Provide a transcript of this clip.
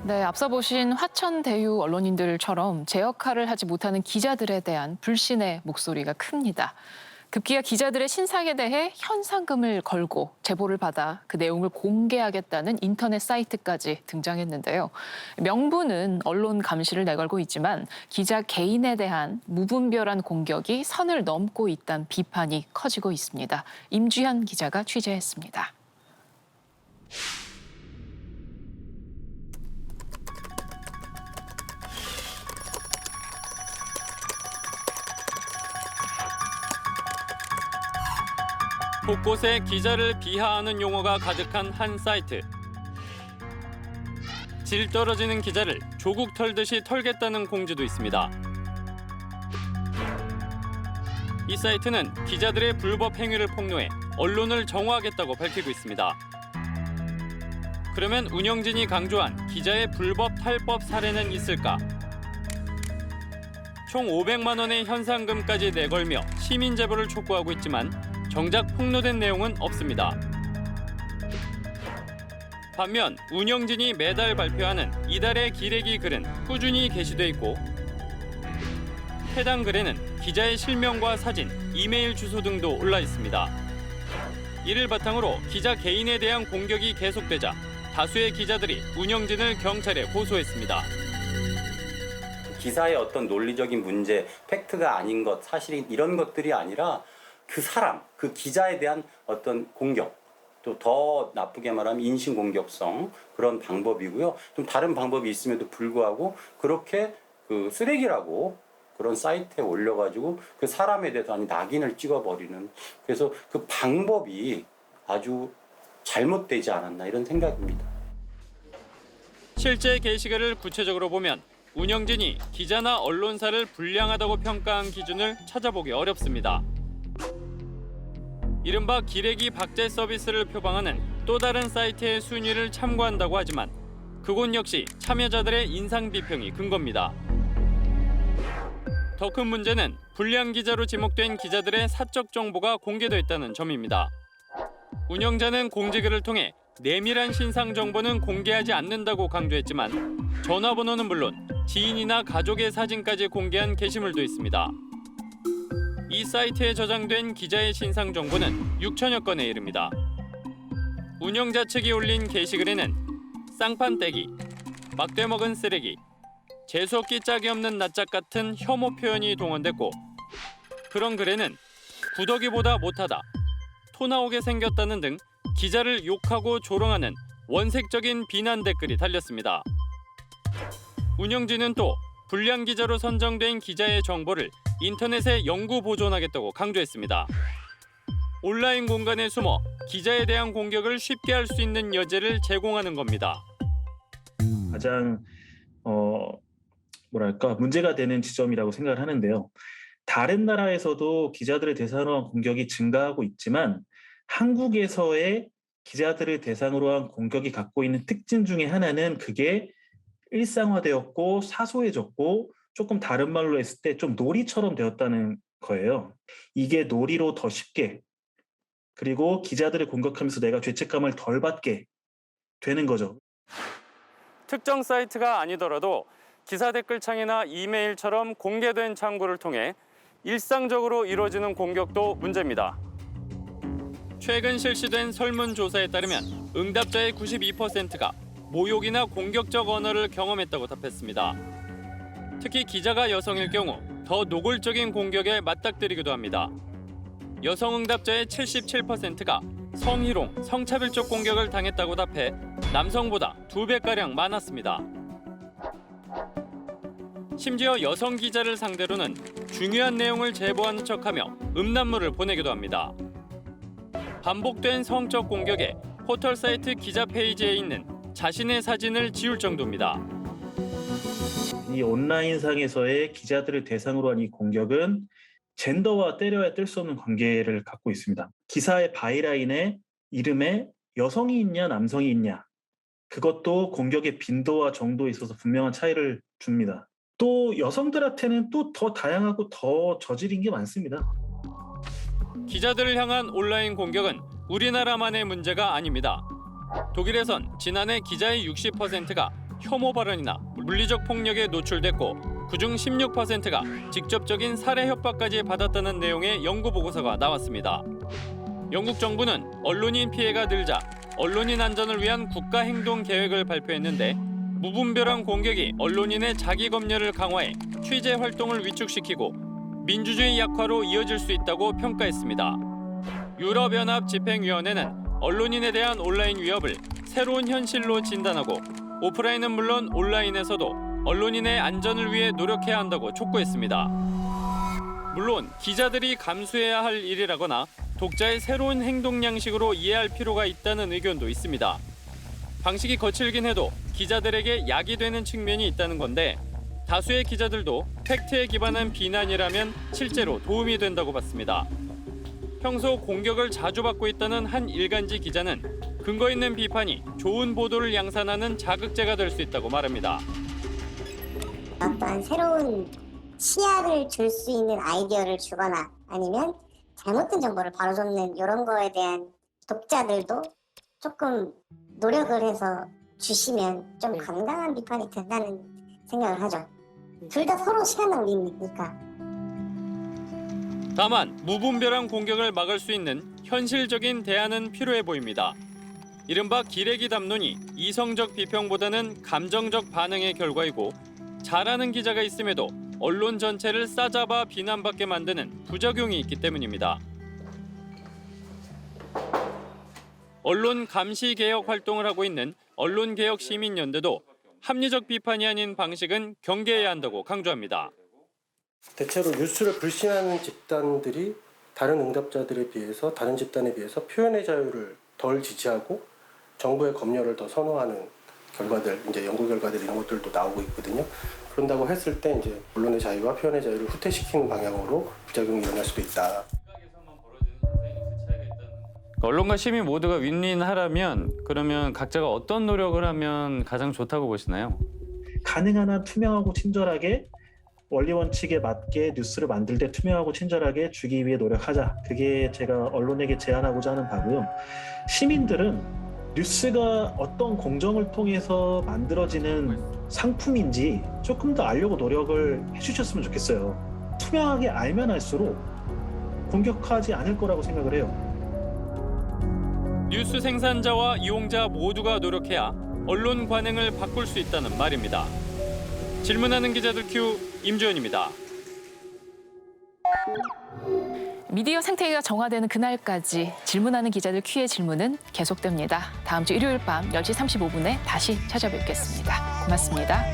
네, 앞서 보신 화천대유 언론인들처럼 제 역할을 하지 못하는 기자들에 대한 불신의 목소리가 큽니다. 급기야 기자들의 신상에 대해 현상금을 걸고 제보를 받아 그 내용을 공개하겠다는 인터넷 사이트까지 등장했는데요. 명분은 언론 감시를 내걸고 있지만 기자 개인에 대한 무분별한 공격이 선을 넘고 있다는 비판이 커지고 있습니다. 임주현 기자가 취재했습니다. 곳곳에 기자를 비하하는 용어가 가득한 한 사이트. 질 떨어지는 기자를 조국 털듯이 털겠다는 공지도 있습니다. 이 사이트는 기자들의 불법 행위를 폭로해 언론을 정화하겠다고 밝히고 있습니다. 그러면 운영진이 강조한 기자의 불법 탈법 사례는 있을까? 총 500만 원의 현상금까지 내걸며 시민 제보를 촉구하고 있지만 정작 폭로된 내용은 없습니다. 반면 운영진이 매달 발표하는 이달의 기레기 글은 꾸준히 게시돼 있고 해당 글에는 기자의 실명과 사진, 이메일 주소 등도 올라 있습니다. 이를 바탕으로 기자 개인에 대한 공격이 계속되자 다수의 기자들이 운영진을 경찰에 고소했습니다. 기사의 어떤 논리적인 문제, 팩트가 아닌 것, 사실인 이런 것들이 아니라 그 사람, 그 기자에 대한 어떤 공격, 또 더 나쁘게 말하면 인신공격성 그런 방법이고요. 좀 다른 방법이 있음에도 불구하고 그렇게 그 쓰레기라고 그런 사이트에 올려가지고 그 사람에 대해서 아니 낙인을 찍어버리는, 그래서 그 방법이 아주 잘못되지 않았나 이런 생각입니다. 실제 게시글을 구체적으로 보면 운영진이 기자나 언론사를 불량하다고 평가한 기준을 찾아보기 어렵습니다. 이른바 기레기 박제 서비스를 표방하는 또 다른 사이트의 순위를 참고한다고 하지만 그곳 역시 참여자들의 인상 비평이 근거입니다. 더 큰 문제는 불량 기자로 지목된 기자들의 사적 정보가 공개됐다는 점입니다. 운영자는 공지글을 통해 내밀한 신상 정보는 공개하지 않는다고 강조했지만 전화번호는 물론 지인이나 가족의 사진까지 공개한 게시물도 있습니다. 이 사이트에 저장된 기자의 신상 정보는 6천여 건에 이릅니다. 운영자 측이 올린 게시글에는 쌍판 떼기, 막대 먹은 쓰레기, 재수없기 짝이 없는 낯짝 같은 혐오 표현이 동원됐고 그런 글에는 구더기보다 못하다, 토 나오게 생겼다는 등 기자를 욕하고 조롱하는 원색적인 비난 댓글이 달렸습니다. 운영진은 또 불량 기자로 선정된 기자의 정보를 인터넷에 영구 보존하겠다고 강조했습니다. 온라인 공간에 숨어 기자에 대한 공격을 쉽게 할 수 있는 여지를 제공하는 겁니다. 가장 문제가 되는 지점이라고 생각을 하는데요. 다른 나라에서도 기자들을 대상으로 한 공격이 증가하고 있지만 한국에서의 기자들을 대상으로 한 공격이 갖고 있는 특징 중에 하나는 그게 일상화되었고 사소해졌고 조금 다른 말로 했을 때 좀 놀이처럼 되었다는 거예요. 이게 놀이로 더 쉽게, 그리고 기자들을 공격하면서 내가 죄책감을 덜 받게 되는 거죠. 특정 사이트가 아니더라도 기사 댓글창이나 이메일처럼 공개된 창구를 통해 일상적으로 이루어지는 공격도 문제입니다. 최근 실시된 설문조사에 따르면 응답자의 92%가 모욕이나 공격적 언어를 경험했다고 답했습니다. 특히 기자가 여성일 경우 더 노골적인 공격에 맞닥뜨리기도 합니다. 여성 응답자의 77%가 성희롱, 성차별적 공격을 당했다고 답해 남성보다 2배가량 많았습니다. 심지어 여성 기자를 상대로는 중요한 내용을 제보하는 척하며 음란물을 보내기도 합니다. 반복된 성적 공격에 포털 사이트 기자 페이지에 있는 자신의 사진을 지울 정도입니다. 이 온라인상에서의 기자들을 대상으로 한 이 공격은 젠더와 때려야 뗄 수 없는 관계를 갖고 있습니다. 기사의 바이라인에 이름에 여성이 있냐 남성이 있냐, 그것도 공격의 빈도와 정도에 있어서 분명한 차이를 줍니다. 또 여성들한테는 또 더 다양하고 더 저질인 게 많습니다. 기자들을 향한 온라인 공격은 우리나라만의 문제가 아닙니다. 독일에선 지난해 기자의 60%가 혐오 발언이나 물리적 폭력에 노출됐고 그중 16%가 직접적인 살해 협박까지 받았다는 내용의 연구 보고서가 나왔습니다. 영국 정부는 언론인 피해가 늘자 언론인 안전을 위한 국가 행동 계획을 발표했는데 무분별한 공격이 언론인의 자기 검열을 강화해 취재 활동을 위축시키고 민주주의 약화로 이어질 수 있다고 평가했습니다. 유럽연합 집행위원회는 언론인에 대한 온라인 위협을 새로운 현실로 진단하고 오프라인은 물론 온라인에서도 언론인의 안전을 위해 노력해야 한다고 촉구했습니다. 물론 기자들이 감수해야 할 일이라거나 독자의 새로운 행동 양식으로 이해할 필요가 있다는 의견도 있습니다. 방식이 거칠긴 해도 기자들에게 약이 되는 측면이 있다는 건데 다수의 기자들도 팩트에 기반한 비난이라면 실제로 도움이 된다고 봤습니다. 평소 공격을 자주 받고 있다는 한 일간지 기자는 근거 있는 비판이 좋은 보도를 양산하는 자극제가 될 수 있다고 말합니다. 어떤 새로운 시야를 줄 수 있는 아이디어를 주거나 아니면 잘못된 정보를 바로 잡는 이런 거에 대한 독자들도 조금 노력을 해서 주시면 좀 건강한 비판이 된다는 생각을 하죠. 둘 다 서로 시간 낭비니까. 다만 무분별한 공격을 막을 수 있는 현실적인 대안은 필요해 보입니다. 이른바 기레기 담론이 이성적 비평보다는 감정적 반응의 결과이고 잘하는 기자가 있음에도 언론 전체를 싸잡아 비난받게 만드는 부작용이 있기 때문입니다. 언론 감시 개혁 활동을 하고 있는 언론개혁시민연대도 합리적 비판이 아닌 방식은 경계해야 한다고 강조합니다. 대체로 뉴스를 불신하는 집단들이 다른 응답자들에 비해서 다른 집단에 비해서 표현의 자유를 덜 지지하고 정부의 검열을 더 선호하는 결과들, 이제 연구 결과들 이런 것들도 나오고 있거든요. 그런다고 했을 때 이제 언론의 자유와 표현의 자유를 후퇴시키는 방향으로 부작용이 일어날 수도 있다. 언론과 시민 모두가 윈윈하라면 그러면 각자가 어떤 노력을 하면 가장 좋다고 보시나요? 가능한 한 투명하고 친절하게 원리 원칙에 맞게 뉴스를 만들 때 투명하고 친절하게 주기 위해 노력하자. 그게 제가 언론에게 제안하고자 하는 바고요. 시민들은 뉴스가 어떤 공정을 통해서 만들어지는 상품인지 조금 더 알려고 노력을 해주셨으면 좋겠어요. 투명하게 알면 알수록 공격하지 않을 거라고 생각을 해요. 뉴스 생산자와 이용자 모두가 노력해야 언론 관행을 바꿀 수 있다는 말입니다. 질문하는 기자들 큐 임주현입니다. 미디어 생태계가 정화되는 그날까지 질문하는 기자들 큐의 질문은 계속됩니다. 다음 주 일요일 밤 10시 35분에 다시 찾아뵙겠습니다. 고맙습니다.